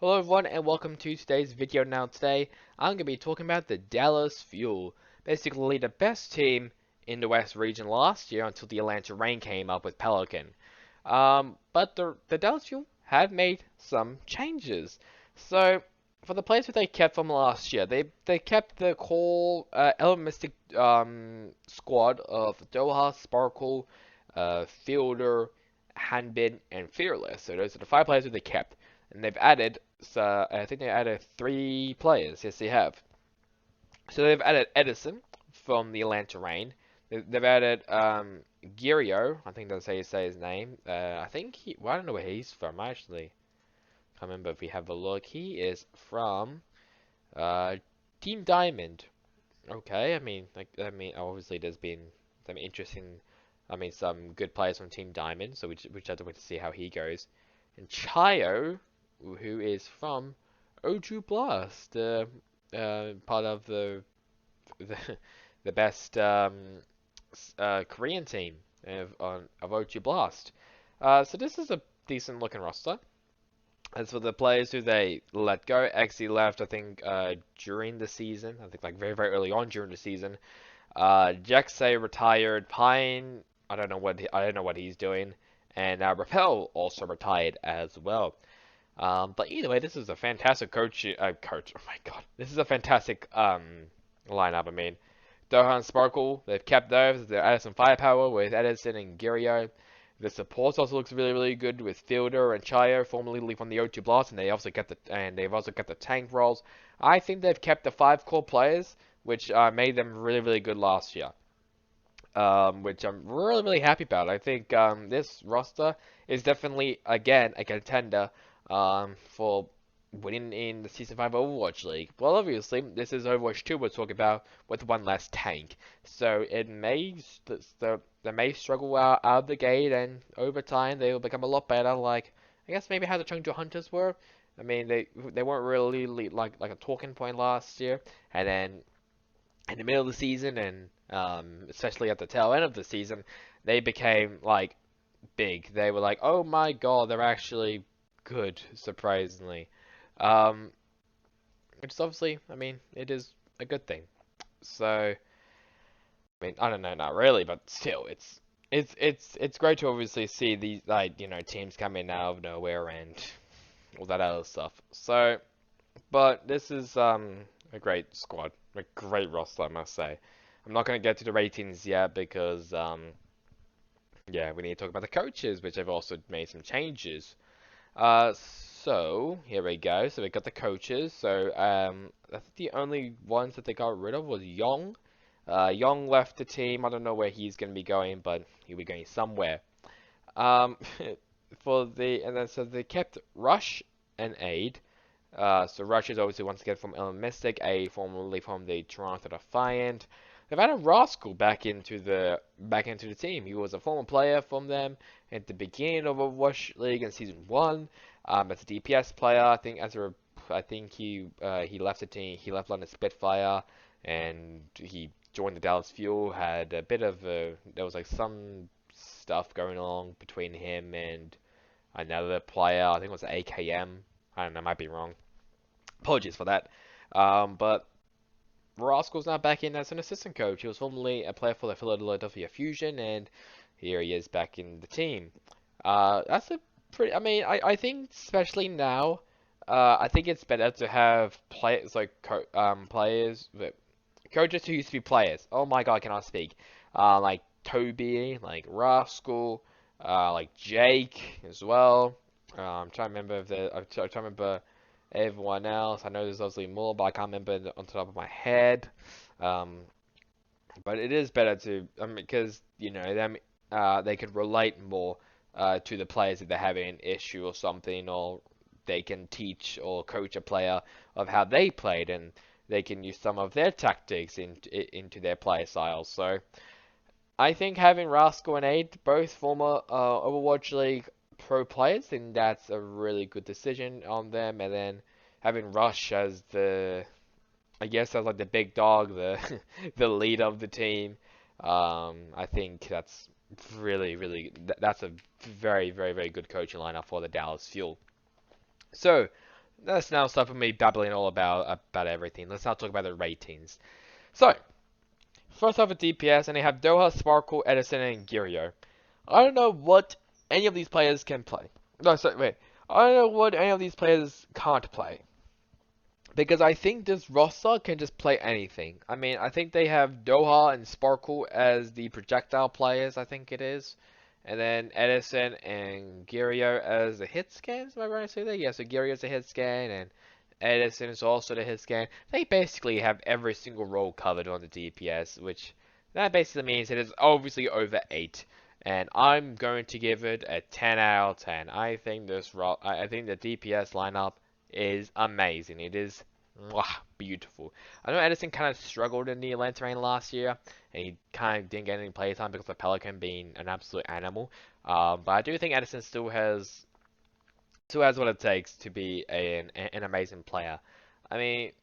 Hello everyone and welcome to today's video. Now today I'm going to be talking about the Dallas Fuel, basically the best team in the West region last year until the Atlanta Rain came up with Pelican. But the Dallas Fuel have made some changes. So for the players who they kept from last year, they kept the core Elementic squad of Doha, Sparkle, Fielder, Hanbin, and Fearless. So those are the five players who they kept. And they've added, so I think they added three players. Yes, they have. So they've added Edison from the Atlanta Rain. They've added Girio. I think that's how you say his name. I think well, I don't know where he's from actually. Can't remember if we have a look. He is from uh, Team Diamond. Okay, obviously there's been some interesting, some good players from Team Diamond. So we just have to wait to see how he goes. And Chayo, who is from O2 Blast, part of the, the best Korean team of O2 Blast. So this is a decent looking roster. As for the players who they let go, Xe left, I think, during the season. I think like very, very early on during the season. Jaxay retired. Pine, I don't know what he's doing. And Rappel also retired as well. But either way, this is a fantastic coach. Oh my god, this is a fantastic lineup. I mean, Doha and Sparkle, they've kept those. They've added some firepower with Edison and Girio. The support also looks really, really good with Fielder and Chayo, formerly from the O2 Blast, and they've also kept the tank roles. I think they've kept the five core players, which made them really, really good last year. Which I'm really, really happy about. I think this roster is definitely, again, a contender for winning in the Season 5 Overwatch League. Well, obviously, this is Overwatch 2 we're talking about with one less tank. So they may struggle out of the gate, and over time they will become a lot better. Like, I guess maybe how the Chengdu Hunters were. I mean, they weren't really like a talking point last year, and then in the middle of the season and especially at the tail end of the season, they became like big. They were like, oh my god, they're actually good, surprisingly. Um, which is obviously, it is a good thing. So, I don't know, not really, but still, it's great to obviously see these teams come in out of nowhere and all that other stuff. So, but this is a great squad, a great roster, I must say. I'm not going to get to the ratings yet because yeah, we need to talk about the coaches, which have also made some changes. So here we go. So we got the coaches. So I think the only ones that they got rid of was Yong. Yong left the team. I don't know where he's going to be going, but he'll be going somewhere. Um, and then so they kept Rush and Aid. So Rush is obviously once again from Mystic, a formerly from the Toronto Defiant. They've added Rascal back into the team. He was a former player from them at the beginning of Overwatch League in Season 1. As a DPS player, I think he left the team. He left London Spitfire, and he joined the Dallas Fuel. Had a bit of there was like some stuff going on between him and another player. I think it was AKM. I don't know, I might be wrong. Apologies for that. But Roscoe's now back in as an assistant coach. He was formerly a player for the Philadelphia Fusion, and here he is back in the team. That's a pretty. I think especially now, I think it's better to have players like coaches who used to be players. Oh my God, can I speak? Like Toby, like Rascal, like Jake as well. I'm trying to remember I'm trying to remember everyone else. I know there's obviously more, but I can't remember on top of my head. Um, but it is better to, because they could relate more to the players if they're having an issue or something, or they can teach or coach a player of how they played, and they can use some of their tactics into their play styles. So I think having Rascal and Aid, both former Overwatch League pro players, think that's a really good decision on them. And then having Rush as I guess as like the big dog, the the lead of the team. I think that's really, really that's a very, very, very good coaching lineup for the Dallas Fuel. So let's now stop with me babbling all about everything. Let's now talk about the ratings. So, first off with DPS, and they have Doha, Sparkle, Edison, and Girio. I don't know what any of these players can play. No, sorry, wait. I don't know what any of these players can't play. Because I think this roster can just play anything. I mean, I think they have Doha and Sparkle as the projectile players, I think it is. And then Edison and Girio as the hit scans, am I right to say that? Yeah, so Girio's a hit scan, and Edison is also the hit scan. They basically have every single role covered on the DPS, which that basically means it is obviously over 8. And I'm going to give it a 10 out of 10. I think the DPS lineup is amazing. It is beautiful. I know Edison kind of struggled in the Atlanta Rain last year, and he kind of didn't get any playtime because of Pelican being an absolute animal. But I do think Edison still has what it takes to be an amazing player. Like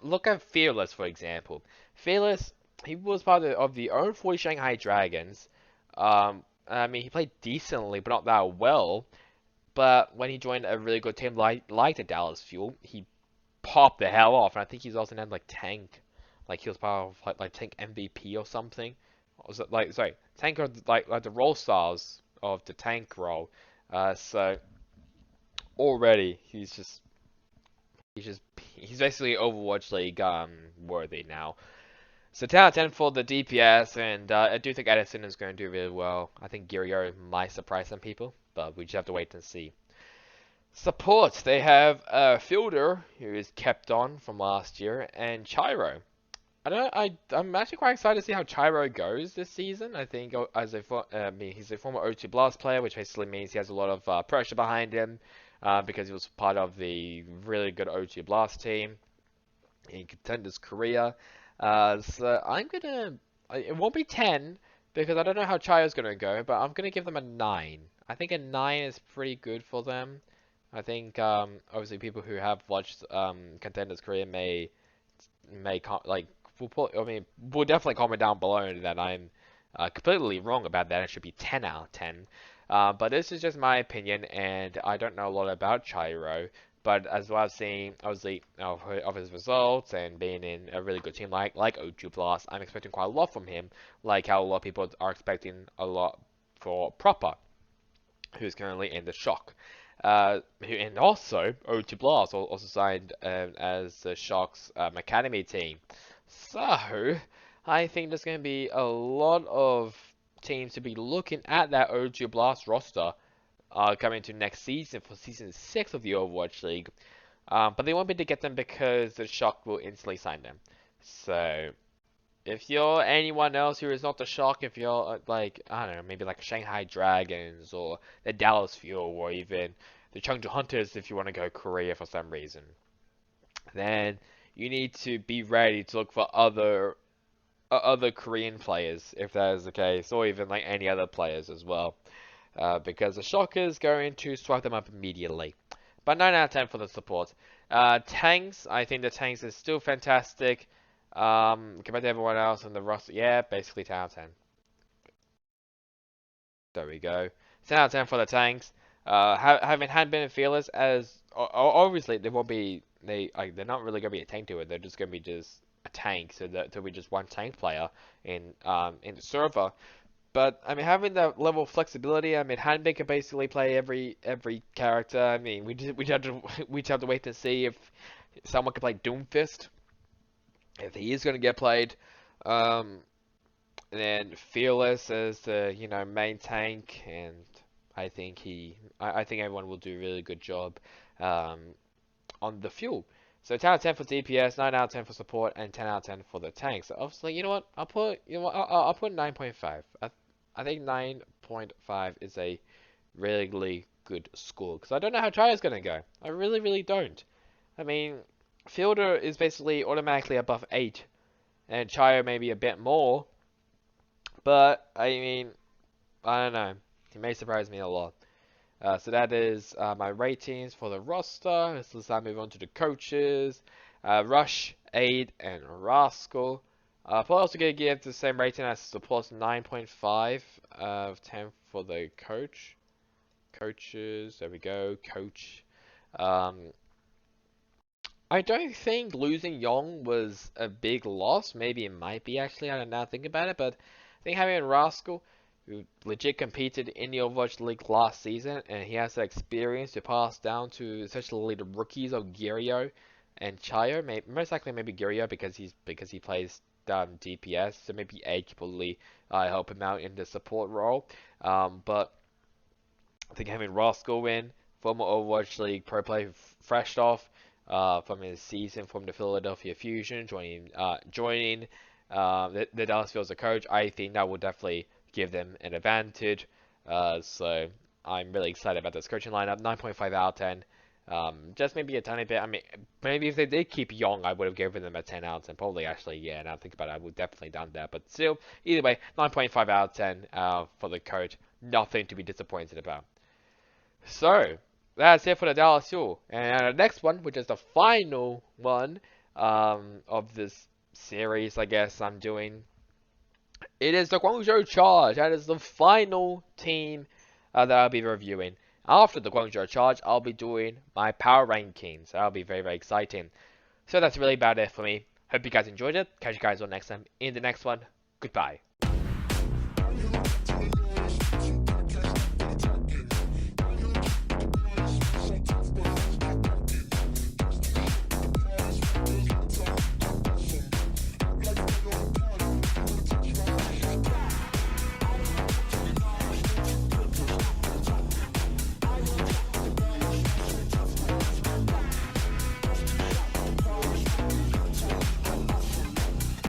look at Fearless for example. Fearless, he was part of the 0-40 Shanghai Dragons. He played decently, but not that well. But when he joined a really good team like the Dallas Fuel, he popped the hell off. And I think he's also named like Tank, like he was part of like Tank MVP or something. Or was it like sorry, Tank or like the role stars of the Tank role. So already he's basically Overwatch League worthy now. So 10 out of 10 for the DPS, and I do think Edison is going to do really well. I think Girio might surprise some people, but we just have to wait and see. Support, they have Fielder, who is kept on from last year, and Chiro. I'm actually quite excited to see how Chiro goes this season. I think he's a former O2 Blast player, which basically means he has a lot of pressure behind him because he was part of the really good O2 Blast team in Contenders Korea. So it won't be 10 because I don't know how Chiro's gonna go, but I'm gonna give them a 9. I think a 9 is pretty good for them. I think obviously people who have watched Contenders Korea may like will definitely comment down below that I'm completely wrong about that. It should be 10 out of 10. But this is just my opinion, and I don't know a lot about Chiro. But as well as seeing, obviously, of his results and being in a really good team like O2 Blast, I'm expecting quite a lot from him, like how a lot of people are expecting a lot for Proper, who's currently in the Shock. And also, O2 Blast also signed as the Shock's Academy team. So, I think there's going to be a lot of teams to be looking at that O2 Blast roster coming to next season for Season 6 of the Overwatch League. But they won't be able to get them because the Shock will instantly sign them. So, if you're anyone else who is not the Shock, if you're I don't know, maybe like Shanghai Dragons or the Dallas Fuel or even the Chengdu Hunters if you want to go Korea for some reason, then you need to be ready to look for other Korean players if that is the case, or even like any other players as well, because the Shock is going to swipe them up immediately. But 9 out of 10 for the support. Tanks, I think the Tanks is still fantastic. Compared to everyone else on the roster, yeah, basically 10 out of 10. There we go. 10 out of 10 for the Tanks. Having had been fearless as obviously they won't be they're not really gonna be a tank to it. They're just gonna be just a tank, so that there'll be just one tank player in the server. But I mean, having that level of flexibility, I mean, Hanbin can basically play every character. I mean, we just have to wait to see if someone can play Doomfist, if he is gonna get played. And then Fearless as the main tank, and I think I think everyone will do a really good job on the fuel. So 10 out of 10 for DPS, 9 out of 10 for support, and 10 out of 10 for the tanks. So obviously, I'll put 9.5. I think 9.5 is a really good score because I don't know how Tria's gonna go. I really don't. I mean, Fielder is basically automatically above 8, and Chio maybe a bit more. But, I mean, I don't know. He may surprise me a lot. So that is my ratings for the roster. Let's now move on to the coaches. Rush, Aid, and Rascal. Probably also going to give the same rating as support, 9.5 of 10 for the coach. Coaches, there we go, coach. Um, I don't think losing Yong was a big loss. Maybe it might be actually. I don't now think about it, but I think having Rascal, who legit competed in the Overwatch League last season, and he has that experience to pass down to essentially the rookies of Girio and Chayo. Most likely maybe Girio because he plays DPS, so maybe Edge could probably help him out in the support role. But I think having Rascal in, former Overwatch League pro player, fresh off from his season from the Philadelphia Fusion, joining the Dallas Fuels as a coach, I think that will definitely give them an advantage. So I'm really excited about this coaching lineup. 9.5 out of 10. Just maybe a tiny bit. I mean, maybe if they did keep Young, I would have given them a 10 out of 10. Probably actually, yeah. Now think about it, I would definitely done that. But still, either way, 9.5 out of 10 for the coach. Nothing to be disappointed about. So, that's it for the Dallas Fuel. And the next one, which is the final one of this series, I guess I'm doing, it is the Guangzhou Charge. That is the final team that I'll be reviewing. After the Guangzhou Charge, I'll be doing my power rankings. That'll be very, very exciting. So that's really about it for me. Hope you guys enjoyed it. Catch you guys on next time in the next one. Goodbye.